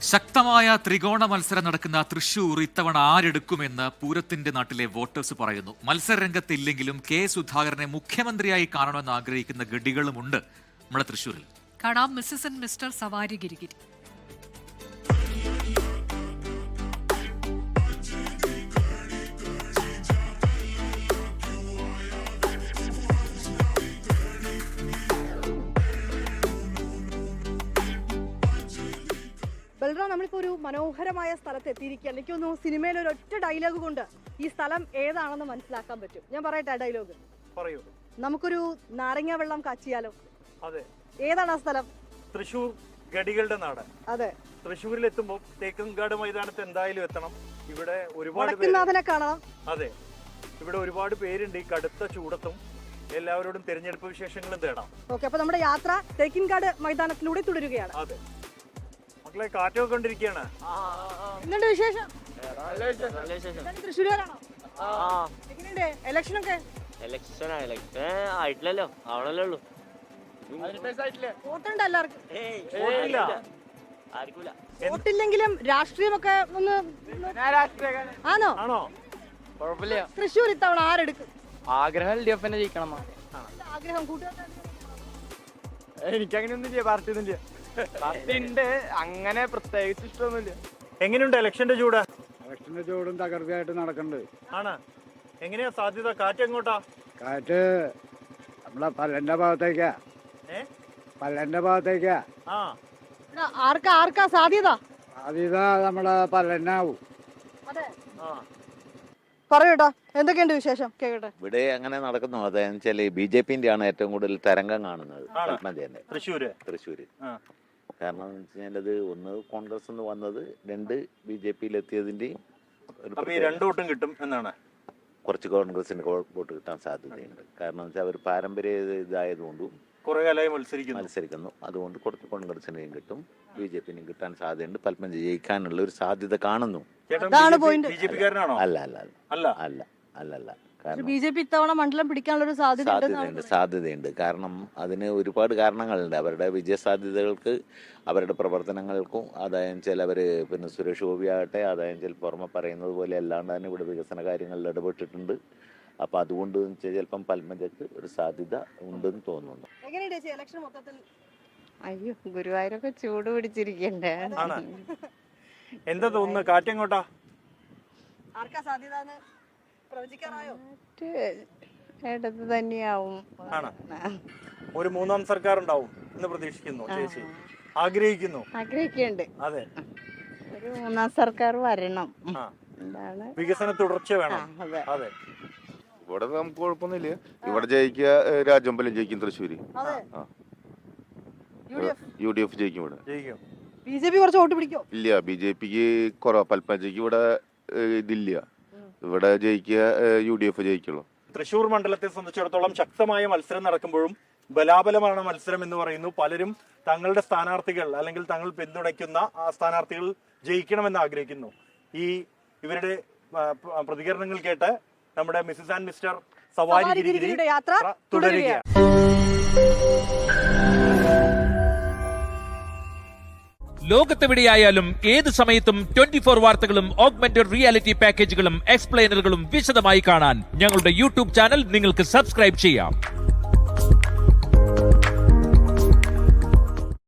ശക്തമായ ത്രികോണ മത്സരം നടക്കുന്ന തൃശൂർ ഇത്തവണ ആരെടുക്കുമെന്ന് പൂരത്തിന്റെ നാട്ടിലെ വോട്ടേഴ്സ് പറയുന്നു. മത്സരരംഗത്തില്ലെങ്കിലും കെ സുധാകരനെ മുഖ്യമന്ത്രിയായി കാണണമെന്ന് ആഗ്രഹിക്കുന്ന ഗഡികളുമുണ്ട് നമ്മുടെ തൃശൂരിൽ. കാണാം മിസ്സസ് ആൻഡ് മിസ്റ്റർ സവാരി ഗിരിഗിരി. ബൽറാം, നമ്മളിപ്പോൾ ഒരു മനോഹരമായ സ്ഥലത്ത് എത്തിയിരിക്കുകയാണ്. എനിക്ക് തോന്നുന്നു സിനിമയിൽ ഒരു ഒറ്റ ഡയലോഗ് കൊണ്ട് ഈ സ്ഥലം ഏതാണെന്ന് മനസ്സിലാക്കാൻ പറ്റും. ഞാൻ പറയട്ടെ ആ ഡയലോഗ്? പറയൂ. നമുക്കൊരു നാരങ്ങ വെള്ളം കാച്ചിയാലോ? അതെ. ഏതാണ് ആ സ്ഥലം? തൃശൂർ ഗഡികളുടെ നാട്. അതെ. തൃശ്ശൂരിൽ എത്തുമ്പോൾ തേക്കുംകാട് മൈതാനത്ത് എന്തായാലും എത്തണം. ഇവിടെ ഒരുപാട് കാണണം. അതെ, ഇവിടെ ഒരുപാട് പേരുണ്ട്. ഈ കടുത്ത ചൂടത്തും എല്ലാവരോടും തെരഞ്ഞെടുപ്പ് വിശേഷങ്ങളും തേടാം. ഓക്കെ, അപ്പൊ നമ്മുടെ യാത്ര തേക്കിൻകാട് മൈതാനത്തിലൂടെ തുടരുകയാണ്. അതെ മക്കളെ, കാറ്റൊക്കെ കൊണ്ടിരിക്കുകയാണ്. എന്തുണ്ട് വിശേഷം? തൃശ്ശൂരുകാരാണോ? എങ്ങനെയുണ്ട് ഇലക്ഷനൊക്കെ? ഇലക്ഷൻ ആയിട്ടില്ലല്ലോ, ആവണല്ലേ ഉള്ളൂ. വോട്ടുണ്ട് എല്ലാവർക്കും? ആർക്കില്ല. വോട്ടില്ലെങ്കിലും രാഷ്ട്രീയമൊക്കെ ഒന്ന് ആണോ? ആണോ? കുഴപ്പമില്ല. തൃശ്ശൂർ ഇത്തവണ ആരെടുക്കും? ആഗ്രഹം LDF തന്നെ ജയിക്കണം. ആഗ്രഹം കൂട്ടുകാർ? എനിക്കങ്ങനെയൊന്നുമില്ല, പാർട്ടി ഒന്നുമില്ല. പാർട്ടി ഉണ്ട്, അങ്ങനെ പ്രത്യേകിച്ച് ഇഷ്ടമൊന്നുമില്ല. എങ്ങനെയുണ്ട് ഇലക്ഷന്റെ ചൂട്? ഇലക്ഷന്റെ ചൂടും തകർച്ചയായിട്ട് നടക്കുന്നുണ്ട്. ആണ്. എങ്ങനെയാ സാധ്യത? കാറ്റ് എങ്ങോട്ടാ? കാറ്റ് നമ്മളെ പല്ലന്റെ ഭാഗത്തേക്കാ. പല്ലന്റെ ഭാഗത്തേക്കാ. ആ, ആർക്കാ സാധ്യത? സാധ്യത നമ്മളെ പല്ലന്നാവും. പറയൂട്ടോ, എന്തൊക്കെയുണ്ട് വിശേഷം? കേട്ടെ. ഇവിടെ അങ്ങനെ നടക്കുന്നു. അതെന്ന് വെച്ചാൽ BJP ആണ് ഏറ്റവും കൂടുതൽ തരംഗം കാണുന്നത് പത്മജന്റെ തൃശ്ശൂര്. കാരണം എന്ന് വെച്ചാൽ അത് ഒന്ന് കോൺഗ്രസ് നിന്ന് വന്നത്, രണ്ട് BJP-യിലെത്തിയതിന്റെയും രണ്ടു വോട്ടും കിട്ടും എന്നാണ്. കുറച്ച് കോൺഗ്രസിന് വോട്ട് കിട്ടാൻ സാധ്യതയുണ്ട്. കാരണം വെച്ചാൽ അവർ പാരമ്പര്യ ഇതായതുകൊണ്ടും കുറെ കാലമായി മത്സരിക്കുന്നു. അതുകൊണ്ട് കുറച്ച് കോൺഗ്രസിനെയും കിട്ടും, BJP-നും കിട്ടാൻ സാധ്യതയുണ്ട്. പത്മജ ജയിക്കാനുള്ള ഒരു സാധ്യത കാണുന്നു. അല്ല BJP ഇത്തവണ മണ്ഡലം പിടിക്കാനുള്ള സാധ്യതയുണ്ട്. കാരണം അതിന് ഒരുപാട് കാരണങ്ങളുണ്ട്. അവരുടെ വിജയ സാധ്യതകൾക്ക്, അവരുടെ പ്രവർത്തനങ്ങൾക്കും. അതായത് വെച്ചാൽ അവര് പിന്നെ സുരേഷ് ഗോപി ആകട്ടെ, അതായത് വെച്ചാൽ പുറമെ പറയുന്നത് പോലെ അല്ലാണ്ട് തന്നെ ഇവിടെ വികസന കാര്യങ്ങളിൽ ഇടപെട്ടിട്ടുണ്ട്. അപ്പൊ അതുകൊണ്ട് ചിലപ്പം പത്മജക്ക് ഒരു സാധ്യത ഉണ്ടെന്ന് തോന്നുന്നു. അയ്യോ, ഗുരുവായൂരൊക്കെ ചൂട് പിടിച്ചിരിക്കണ്ടേ. എന്താ തോന്നുന്നു? കാറ്റെങ്ങോട്ടാ? ഇടത് തന്നെയാവും. ഒരു മൂന്നാം സർക്കാർ ഉണ്ടാവും എന്ന് പ്രതീക്ഷിക്കുന്നു ചേച്ചി? ആഗ്രഹിക്കുന്നുണ്ട്. അതെ, ഒരു മൂന്നാം സർക്കാർ വരണം. വികസന തുടർച്ച വേണം. അതെ. ഇവിടെ നമുക്ക് കുഴപ്പമൊന്നുമില്ല. ഇവിടെ ജയിക്കുക രാജമ്പലം ജയിക്കും. തൃശ്ശൂര് UDF ജയിക്കും. ഇവിടെ BJP കുറച്ച് വോട്ട് പിടിക്കോ? ഇല്ല, BJPക്ക് കുറവാ. പൽപ്പഞ്ചയ്ക്ക് ഇവിടെ ഇതില്ല. ഇവിടെ ജയിക്കുക UDF ജയിക്കുള്ളൂ. തൃശ്ശൂർ മണ്ഡലത്തെ സംബന്ധിച്ചിടത്തോളം ശക്തമായ മത്സരം നടക്കുമ്പോഴും ബലാബലമാണ് മത്സരം എന്ന് പറയുന്നു. പലരും തങ്ങളുടെ സ്ഥാനാർത്ഥികൾ അല്ലെങ്കിൽ തങ്ങൾ പിന്തുണയ്ക്കുന്ന ആ സ്ഥാനാർത്ഥികൾ ജയിക്കണമെന്ന് ആഗ്രഹിക്കുന്നു. ഇവരുടെ പ്രതികരണങ്ങൾ കേട്ട് നമ്മുടെ മിസ്സസ് ആൻഡ് മിസ്റ്റർ സവാരി ഗിരിഗിരിയുടെ യാത്ര തുടരുകയാണ്. ലോകത്തെവിടെയായാലും ഏത് സമയത്തും 24 വാർത്തകളും ഓഗ്മെന്റഡ് റിയാലിറ്റി പാക്കേജുകളും എക്സ്പ്ലെയിനറുകളും വിശദമായി കാണാൻ ഞങ്ങളുടെ YouTube ചാനൽ നിങ്ങൾക്ക് സബ്സ്ക്രൈബ് ചെയ്യാം.